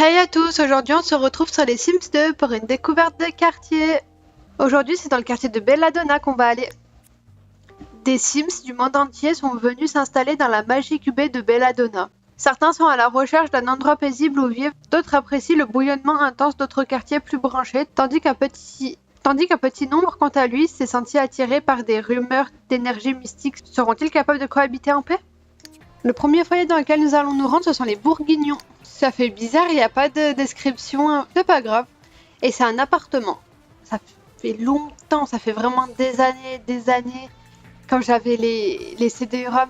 Hey à tous, aujourd'hui on se retrouve sur les Sims 2 pour une découverte de quartier. Aujourd'hui c'est dans le quartier de Belladonna qu'on va aller. Des Sims du monde entier sont venus s'installer dans la magique baie de Belladonna. Certains sont à la recherche d'un endroit paisible où vivre, d'autres apprécient le bouillonnement intense d'autres quartiers plus branchés, tandis qu'un petit nombre, quant à lui, s'est senti attiré par des rumeurs d'énergie mystique. Seront-ils capables de cohabiter en paix? Le premier foyer dans lequel nous allons nous rendre, ce sont les Bourguignons. Ça fait bizarre, il n'y a pas de description, c'est pas grave. Et c'est un appartement. Ça fait longtemps, ça fait vraiment des années, quand j'avais les CD-ROM,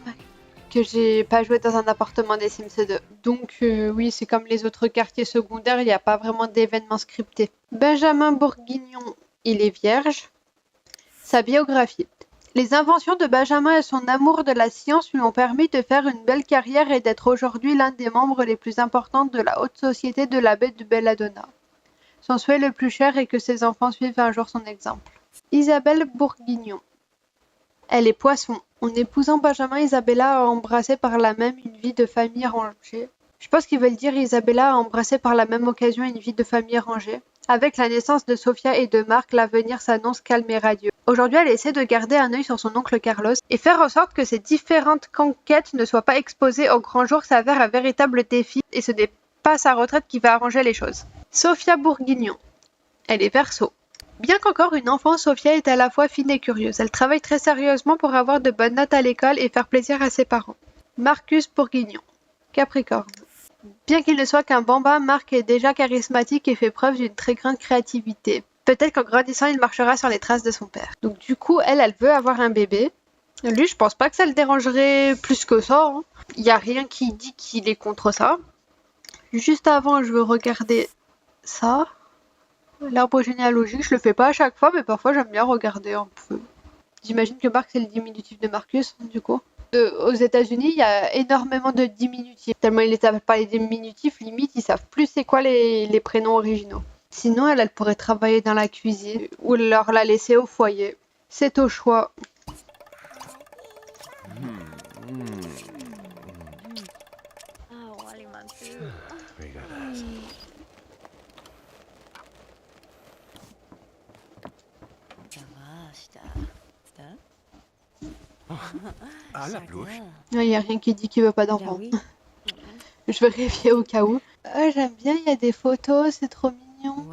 que j'ai pas joué dans un appartement des Sims 2. Donc oui, c'est comme les autres quartiers secondaires, il n'y a pas vraiment d'événements scriptés. Benjamin Bourguignon, il est vierge. Sa biographie. Les inventions de Benjamin et son amour de la science lui ont permis de faire une belle carrière et d'être aujourd'hui l'un des membres les plus importants de la haute société de la baie de Belladonna. Son souhait le plus cher est que ses enfants suivent un jour son exemple. Isabelle Bourguignon. Elle est poisson. En épousant Benjamin, Isabella a embrassé par là même une vie de famille rangée. Je pense qu'ils veulent dire Isabella a embrassé par la même occasion une vie de famille rangée. Avec la naissance de Sophia et de Marc, l'avenir s'annonce calme et radieux. Aujourd'hui, elle essaie de garder un œil sur son oncle Carlos et faire en sorte que ces différentes conquêtes ne soient pas exposées au grand jour s'avère un véritable défi et ce n'est pas sa retraite qui va arranger les choses. Sophia Bourguignon. Elle est Verseau. Bien qu'encore une enfant, Sophia est à la fois fine et curieuse. Elle travaille très sérieusement pour avoir de bonnes notes à l'école et faire plaisir à ses parents. Marcus Bourguignon. Capricorne. Bien qu'il ne soit qu'un bambin, Marc est déjà charismatique et fait preuve d'une très grande créativité. Peut-être qu'en grandissant, il marchera sur les traces de son père. Donc du coup, elle veut avoir un bébé. Lui, je pense pas que ça le dérangerait plus que ça. Il n'y a rien qui dit qu'il est contre ça. Juste avant, je veux regarder ça. L'arbre généalogique, je le fais pas à chaque fois, mais parfois j'aime bien regarder un peu. J'imagine que Marc, c'est le diminutif de Marcus, du coup. Aux États-Unis, il y a énormément de diminutifs. Tellement ils les appellent pas les diminutifs, limite, ils savent plus c'est quoi les prénoms originaux. Sinon, elle pourrait travailler dans la cuisine ou leur la laisser au foyer. C'est au choix. Il n'y a rien qui dit qu'il veut pas d'enfant. Je vérifie au cas où. J'aime bien, il y a des photos, c'est trop mignon.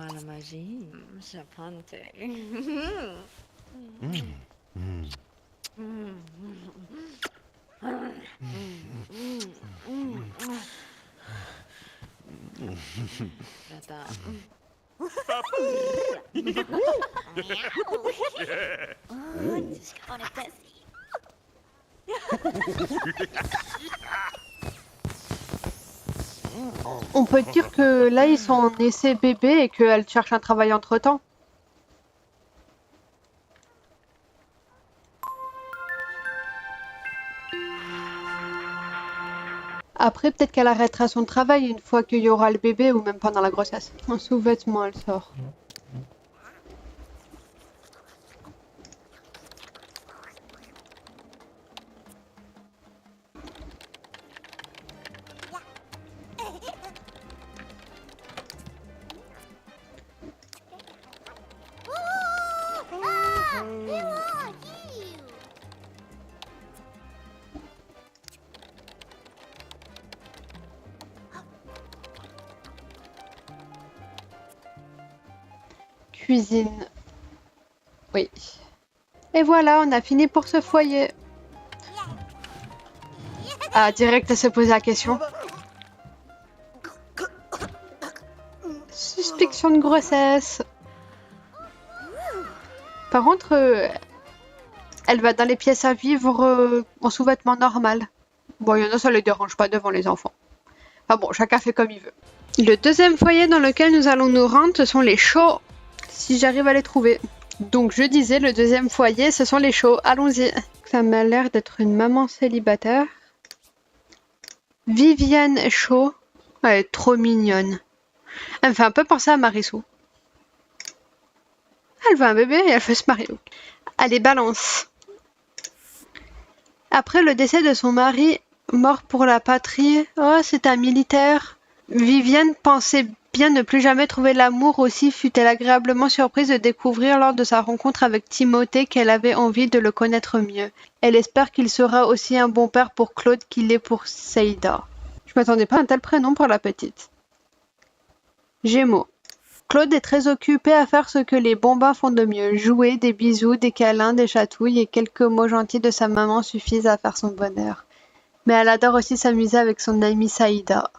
On peut dire que là ils sont en essai bébé et qu'elle cherche un travail entre temps. Après, peut-être qu'elle arrêtera son travail une fois qu'il y aura le bébé ou même pendant la grossesse. En sous-vêtements, elle sort. Cuisine. Oui. Et voilà, on a fini pour ce foyer. Ah, direct à se poser la question. Suspicion de grossesse. Par contre, elle va dans les pièces à vivre en sous-vêtements normal. Bon, il y en a, ça les dérange pas devant les enfants. Enfin bon, chacun fait comme il veut. Le deuxième foyer dans lequel nous allons nous rendre, ce sont les Shaw. Si j'arrive à les trouver. Donc je disais, le deuxième foyer, ce sont les Shaw. Allons-y. Ça m'a l'air d'être une maman célibataire. Viviane Shaw. Elle est trop mignonne. Elle me fait un peu penser à Marissou. Elle veut un bébé et elle veut se marier. Allez, balance. Après le décès de son mari, mort pour la patrie, oh, c'est un militaire. Viviane pensait bien ne plus jamais trouver l'amour, aussi fut-elle agréablement surprise de découvrir lors de sa rencontre avec Timothée qu'elle avait envie de le connaître mieux. Elle espère qu'il sera aussi un bon père pour Claude qu'il l'est pour Saïda. Je m'attendais pas à un tel prénom pour la petite. Gémeaux. Claude est très occupé à faire ce que les bambins font de mieux. Jouer, des bisous, des câlins, des chatouilles et quelques mots gentils de sa maman suffisent à faire son bonheur. Mais elle adore aussi s'amuser avec son amie Saïda.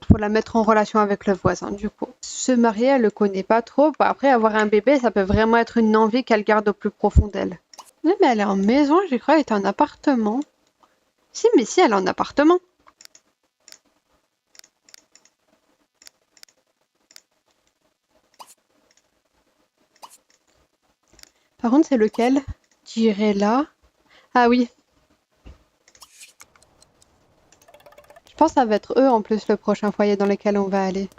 Pour la mettre en relation avec le voisin, du coup. Se marier, elle le connaît pas trop. Après, avoir un bébé, ça peut vraiment être une envie qu'elle garde au plus profond d'elle. Oui, mais elle est en maison, j'ai cru qu'elle était en appartement. Si, mais si, elle est en appartement. Par contre, c'est lequel? J'irai là. Ah oui. Je pense que ça va être eux en plus le prochain foyer dans lequel on va aller.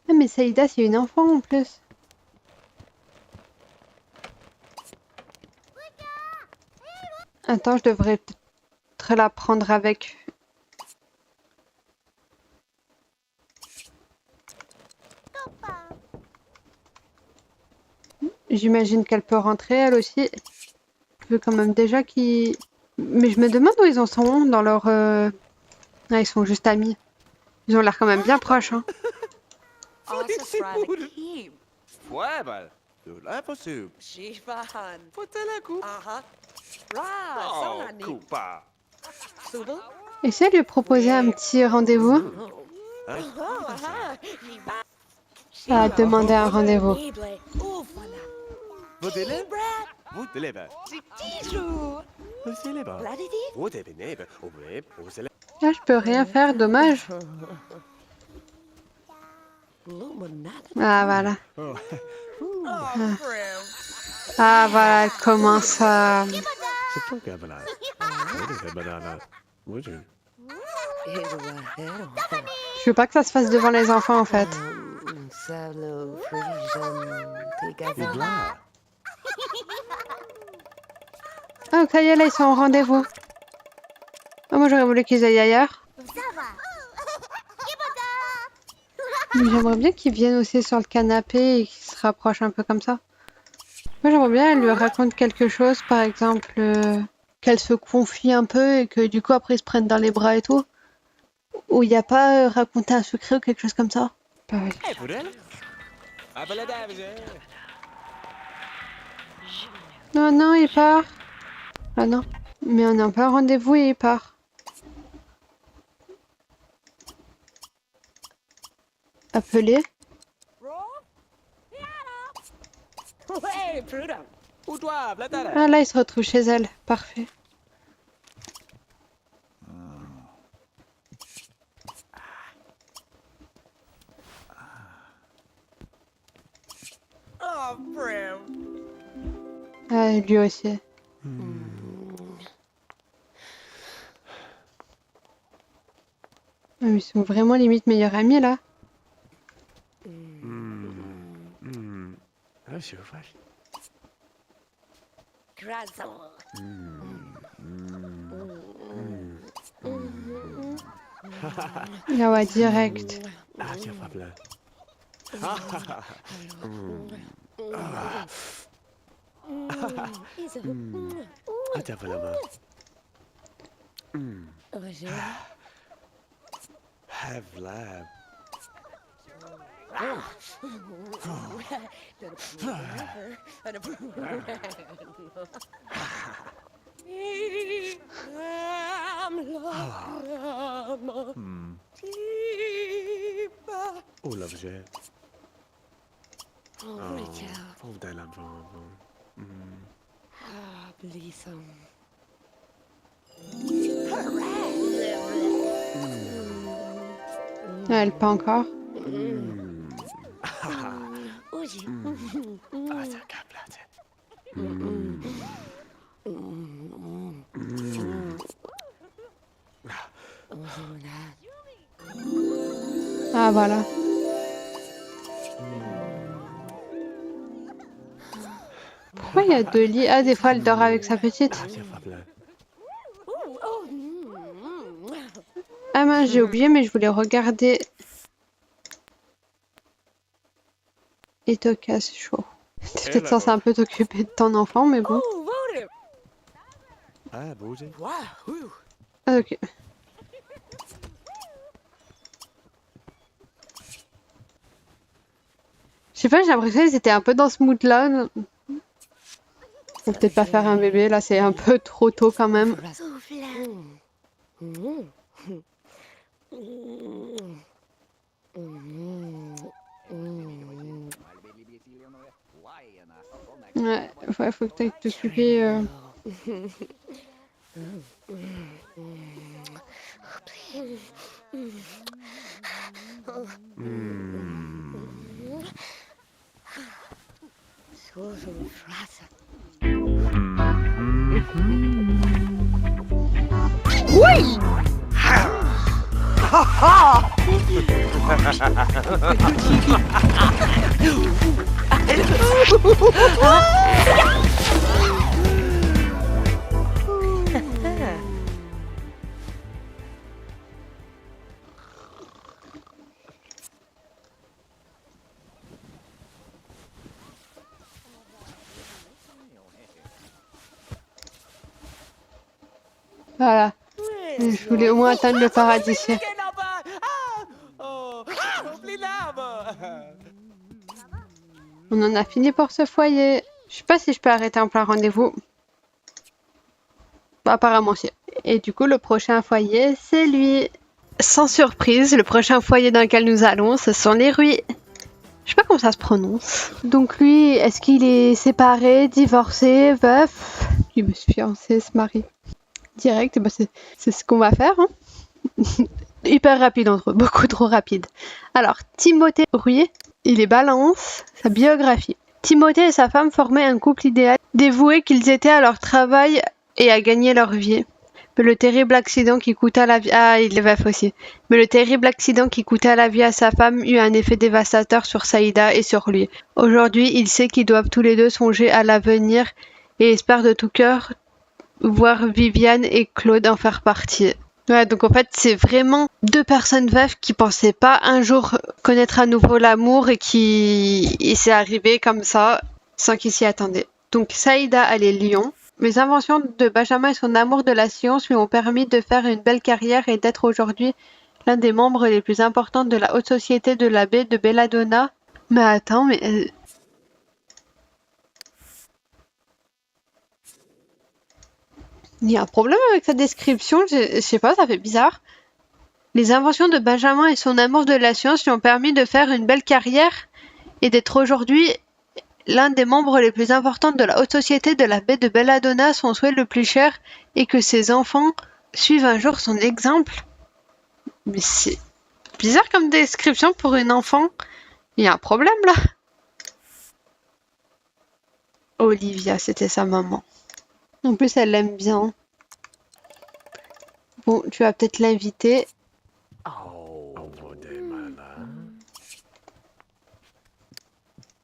Ah mais Saïda c'est une enfant en plus. Attends, je devrais peut-être la prendre avec. J'imagine qu'elle peut rentrer elle aussi. Je veux quand même déjà qu'ils... Mais je me demande où ils en sont dans leur... Ah, ils sont juste amis. Ils ont l'air quand même bien proches, hein. Fuebel. Lepersoup. Shivan. Potelaku. Aha. Oh, Ra, Sonani. Koopa. Sudu. Essaye de lui proposer un petit rendez-vous. Aha. Yiba. À demander un rendez-vous. Nible. Ufana. Vodele? Brat. Vodeleba. Zitizu. Vodeleba. Bladidi. Vodebenebe. Obreb. Ozele. Là, je peux rien faire, dommage. Luminat. Ah, voilà. Oh. Ah, voilà, elle commence à... C'est pas Gabala. Vodele banana. Would Je veux pas que ça se fasse devant les enfants, en fait. Salo. Frisian. Tigava. Blah. Ah, ok, là, ils sont au rendez-vous. Ah, moi, j'aurais voulu qu'ils aillent ailleurs. Mais j'aimerais bien qu'ils viennent aussi sur le canapé et qu'ils se rapprochent un peu comme ça. Moi, j'aimerais bien qu'elle lui raconte quelque chose, par exemple, qu'elle se confie un peu et que du coup, après, ils se prennent dans les bras et tout. Ou il n'y a pas raconter un secret ou quelque chose comme ça. Bah oui. Hey, Vodele. Abaladabze. Non, non, il part. Ah non. Mais on est en plein rendez-vous et il part. Appeler. Hey, Prudent. Ou toi, Blatara. Ah là, il se retrouve chez elle. Parfait. Oh, Brim. Ah, lui aussi. Ah, mais ils sont vraiment limite meilleurs amis là. Ah, c'est vrai. Grazo. Ah ouais, direct. Ah, tiens, Fabla. Ah, tiens, Fabla. Have lab. Oh, l'objet. Pauvre de l'enfant. Blissom. Ah, elle pas encore. Uji. Ah, c'est un câble. Ah voilà. Pourquoi il y a deux lits? Ah, des fois elle dort avec sa petite. Ah, tiens, Fabla. Ah mince, j'ai oublié, mais je voulais regarder. Et te casse chaud. T'es peut-être censé un peu t'occuper de ton enfant, mais bon. Oh, voted. Ah, bouger. Wow. Ooh. Ah, ok. Je sais pas, j'ai l'impression qu'ils étaient un peu dans ce mood-là. Faut peut-être pas faire un bébé, là c'est un peu trop tôt quand même. Ouais, faut que t'ailles t'occuper. Voilà. Je voulais au moins atteindre le paradis. On en a fini pour ce foyer. Je sais pas si je peux arrêter en plein rendez-vous. Bah, apparemment si. Et du coup, le prochain foyer, c'est lui. Sans surprise, le prochain foyer dans lequel nous allons, ce sont les Ruy. Je sais pas comment ça se prononce. Donc lui, est-ce qu'il est séparé, divorcé, veuf? Il veut se fiancer, se marier. Direct, bah c'est ce qu'on va faire. Hein. Hyper rapide entre eux, beaucoup trop rapide. Alors, Timothée Ruy, il est balance, sa biographie. Timothée et sa femme formaient un couple idéal, dévoués qu'ils étaient à leur travail et à gagner leur vie. Mais le terrible accident qui coûta la vie... Ah, il est veuf aussi. Mais le terrible accident qui coûta la vie à sa femme eut un effet dévastateur sur Saïda et sur lui. Aujourd'hui, il sait qu'ils doivent tous les deux songer à l'avenir et espère de tout cœur voir Viviane et Claude en faire partie. Ouais, donc en fait, c'est vraiment deux personnes veuves qui pensaient pas un jour connaître à nouveau l'amour et c'est arrivé comme ça, sans qu'ils s'y attendaient. Donc Saïda, elle est lion. Les inventions de Benjamin et son amour de la science lui ont permis de faire une belle carrière et d'être aujourd'hui l'un des membres les plus importants de la haute société de la baie de Belladonna. Mais attends, mais... Il y a un problème avec sa description, je sais pas, ça fait bizarre. Les inventions de Benjamin et son amour de la science lui ont permis de faire une belle carrière et d'être aujourd'hui l'un des membres les plus importants de la haute société de la baie de Belladonna, son souhait le plus cher, et que ses enfants suivent un jour son exemple. Mais c'est bizarre comme description pour une enfant. Il y a un problème là. Olivia, c'était sa maman. En plus, elle l'aime bien. Bon, tu vas peut-être l'inviter. Oh, des malins.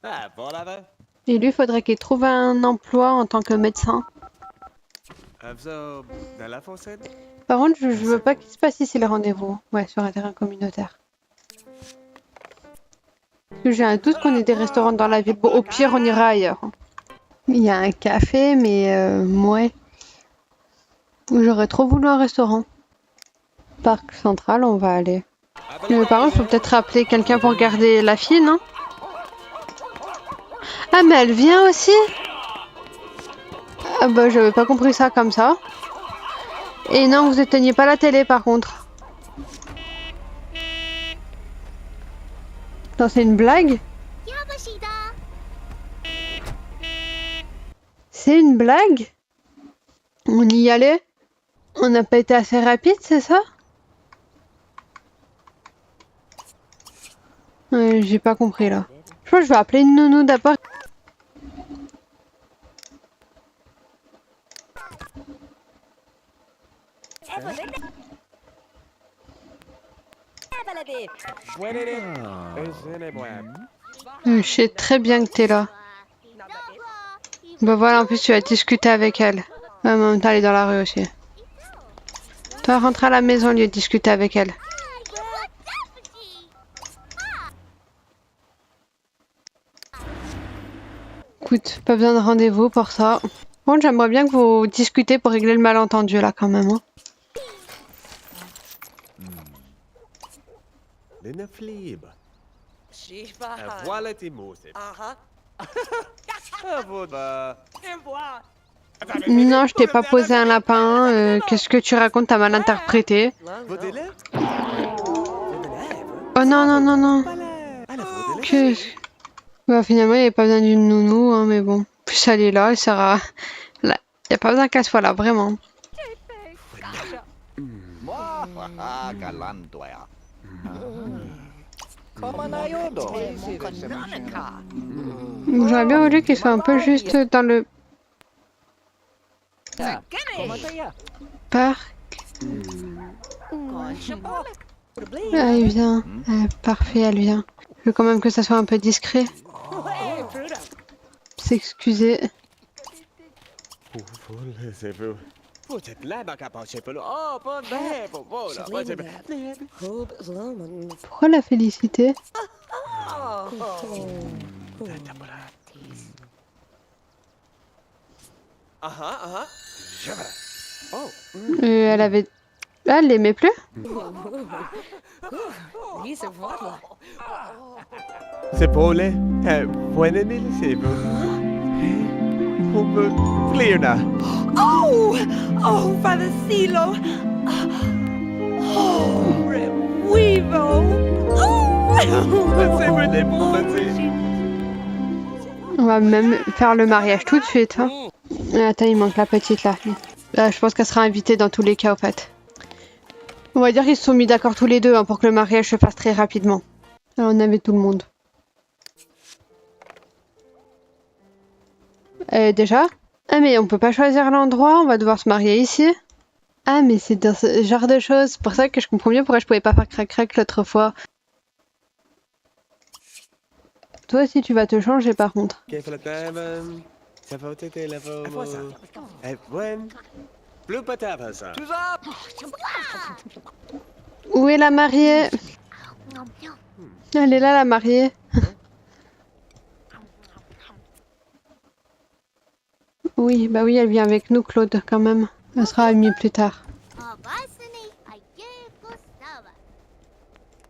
Ah, bon là-bas. Et lui, il faudrait qu'il trouve un emploi en tant que médecin. Dans la fossette? Par contre, je veux pas qu'il se passe ici le rendez-vous. Ouais, sur un terrain communautaire. Parce que j'ai un doute qu'on ait des restaurants dans la ville. Bon, au pire, on ira ailleurs. Il y a un café, mais ouais. J'aurais trop voulu un restaurant. Parc Central, on va aller. Mais par contre, il faut peut-être appeler quelqu'un pour garder la fille, non? Ah, mais elle vient aussi? Ah bah, j'avais pas compris ça comme ça. Et non, vous éteignez pas la télé, par contre. Non, c'est une blague? C'est une blague? On y allait? On n'a pas été assez rapide, c'est ça? Ouais, j'ai pas compris là. Je crois que je vais appeler une nounou d'abord. Je sais très bien que t'es là. Bah voilà, en plus tu vas discuter avec elle. Ouais, en même temps, elle est dans la rue aussi. Toi, rentre à la maison au lieu de discuter avec elle. Écoute, pas besoin de rendez-vous pour ça. Bon, j'aimerais bien que vous discutez pour régler le malentendu là quand même. Hein. Lina Flieb. Shiva. Voilà tes mots, c'est. Uh-huh. Vous, bah. Et voilà. Non, je t'ai pas posé un lapin. Qu'est-ce que tu racontes? T'as mal interprété. Vous délai? Oh non, non, non, non. Que... Bah, finalement, il n'y avait pas besoin d'une nounou, hein, mais bon. Plus elle est là, elle sera... Là. Il n'y a pas besoin qu'elle soit là, vraiment. Ah, galantoya. Komanayodo. J'aurais bien voulu qu'il soit un peu juste dans le parc. Ah, il vient. Parfait, elle vient. Je veux quand même que ça soit un peu discret. S'excuser. C'est vous. Vous êtes là, ma capache, oh, bon, voilà. Pourquoi la féliciter? Elle avait... Ah, elle l'aimait plus? C'est pour les. Buen ami, c'est vous. Vous me. Flirna. Oh! Oh, Father Silo! Oh, Weevo! Oh! C'est vous des bons, vas-y. On va même faire le mariage tout de suite. Hein. Attends, il manque la petite là. Je pense qu'elle sera invitée dans tous les cas, en fait. On va dire qu'ils se sont mis d'accord tous les deux hein, pour que le mariage se fasse très rapidement. Alors, on avait tout le monde. Déjà? Ah, mais on peut pas choisir l'endroit, on va devoir se marier ici. Ah, mais c'est dans ce genre de choses. C'est pour ça que je comprends mieux pourquoi je pouvais pas faire crac-crac l'autre fois. Toi aussi, tu vas te changer par contre. Ça va t'aider la voix. Buen. Blue patata, ça. Où est la mariée? Elle est là, la mariée. Oui, bah oui, elle vient avec nous, Claude, quand même. Elle sera amie plus tard.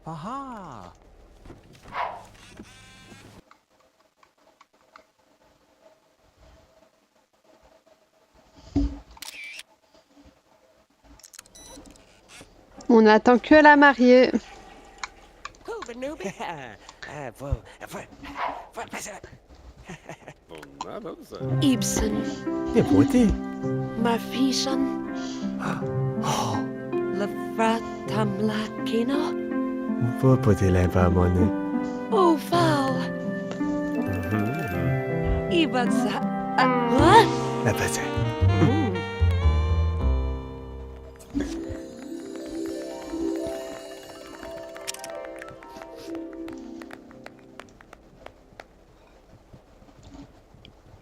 Aha. On n'attend que la mariée. Ibsen, Det är beauté. Mafishan, Lavratam Kino, Vous beauté là, pas mon. Oh, Val, Ibatsa. What? La passée.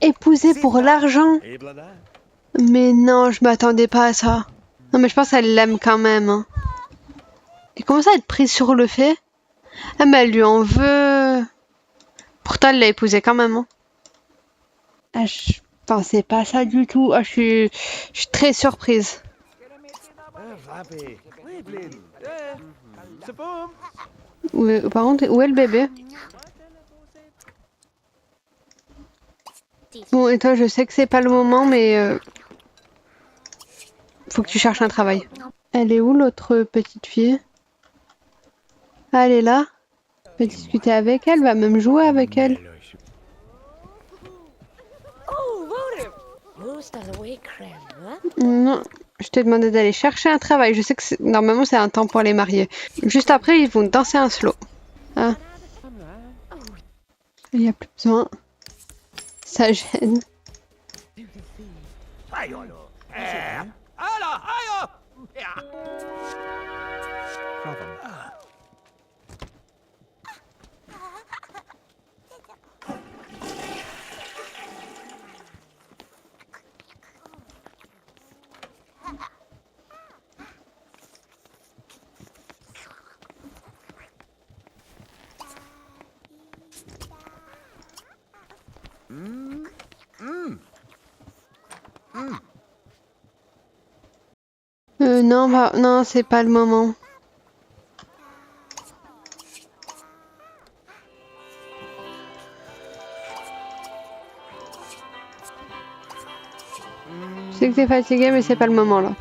Épousée pour l'argent? Mais non, je m'attendais pas à ça. Non, mais je pense qu'elle l'aime quand même. Hein. Et comment ça être prise sur le fait? Ah, mais elle lui en veut. Pourtant, elle l'a épousé quand même. Hein. Ah, je pensais pas ça du tout. Ah, je suis très surprise. Par contre, où est le bébé? Bon, et toi, je sais que c'est pas le moment, mais faut que tu cherches un travail. Elle est où l'autre petite fille? Ah, elle est là. Va discuter avec elle, va même jouer avec elle. Oh, votive. Who's the way crème, hein? Non, je t'ai demandé d'aller chercher un travail. Je sais que normalement c'est un temps pour les mariés. Juste après, ils vont danser un slow. Ah. Il n'y a plus besoin. Ça gêne. Non, non, c'est pas le moment. Je sais que t'es fatigué, mais c'est pas le moment là.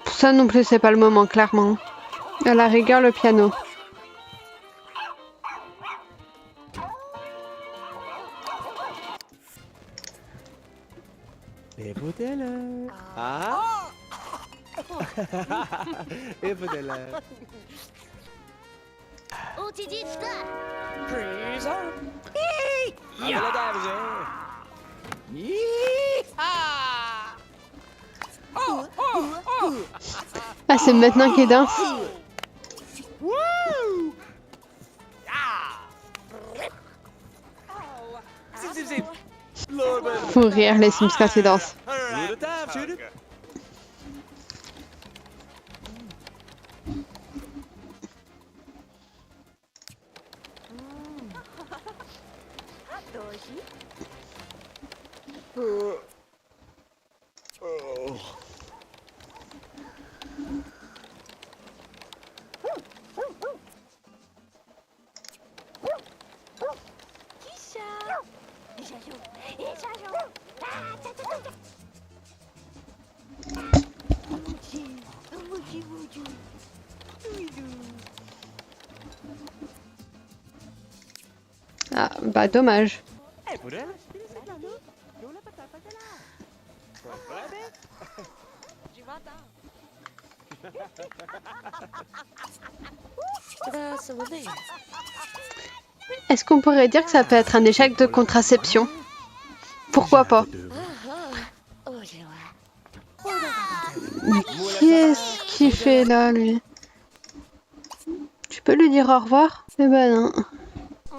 Ça non plus, c'est pas le moment, clairement. À la rigueur, le piano. Et là. Ah. Et là. Ah, c'est maintenant qu'il danse. Faut rire les Sims quand ils dansent. Ah, bah dommage. Est-ce qu'on pourrait dire que ça peut être un échec de contraception? Pourquoi pas? Mais qu'est-ce qu'il fait là, lui? Tu peux lui dire au revoir? Eh ben non.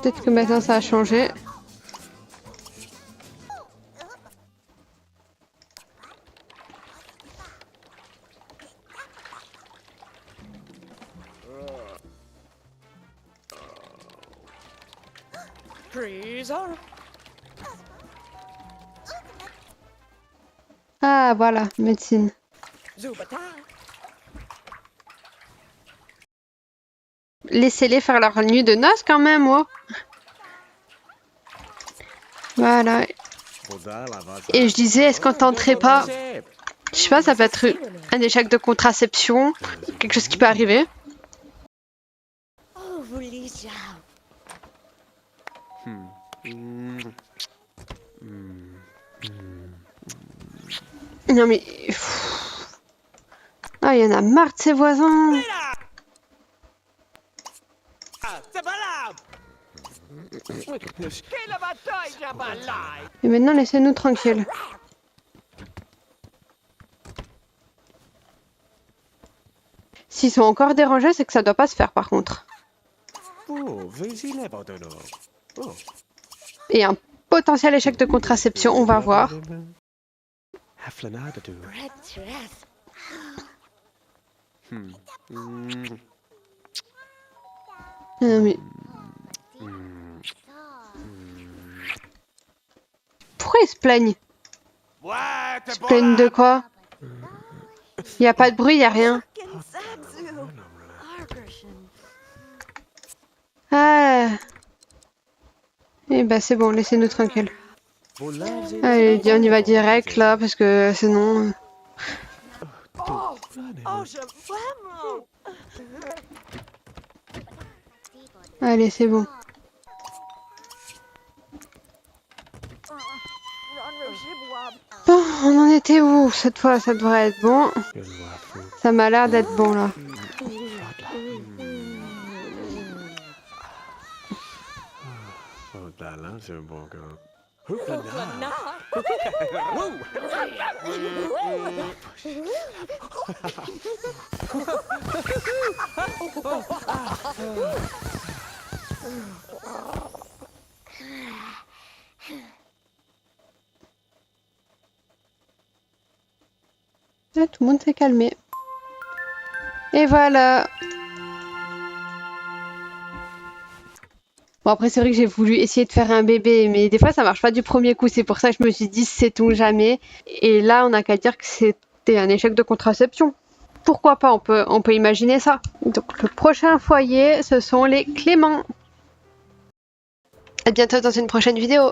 Peut-être que maintenant ça a changé. Ah voilà, médecine. Laissez-les faire leur nuit de noces quand même, oh. Voilà. Et je disais, est-ce qu'on tenterait pas, je sais pas, ça peut être un échec de contraception, quelque chose qui peut arriver. Non mais... Ah, il y en a marre de ses voisins. Et maintenant, laissez-nous tranquilles. S'ils sont encore dérangés, c'est que ça doit pas se faire par contre. Et un potentiel échec de contraception, on va voir. Non mais... Pourquoi ils se plaignent? Ils se plaignent de quoi? Il n'y a pas de bruit, il n'y a rien. Ah. Eh ben c'est bon, laissez-nous tranquilles. Allez, on y va direct là, parce que sinon... Allez, c'est bon. Bon, on en était où? Cette fois, ça devrait être bon. Ça m'a l'air d'être bon là. Là, tout le monde s'est calmé. Et voilà. Bon, après, c'est vrai que j'ai voulu essayer de faire un bébé, mais des fois, ça marche pas du premier coup. C'est pour ça que je me suis dit, sait-on jamais. Et là, on n'a qu'à dire que c'était c'était un échec de contraception. Pourquoi pas, on peut imaginer ça. Donc le prochain foyer, ce sont les Clément. À bientôt dans une prochaine vidéo.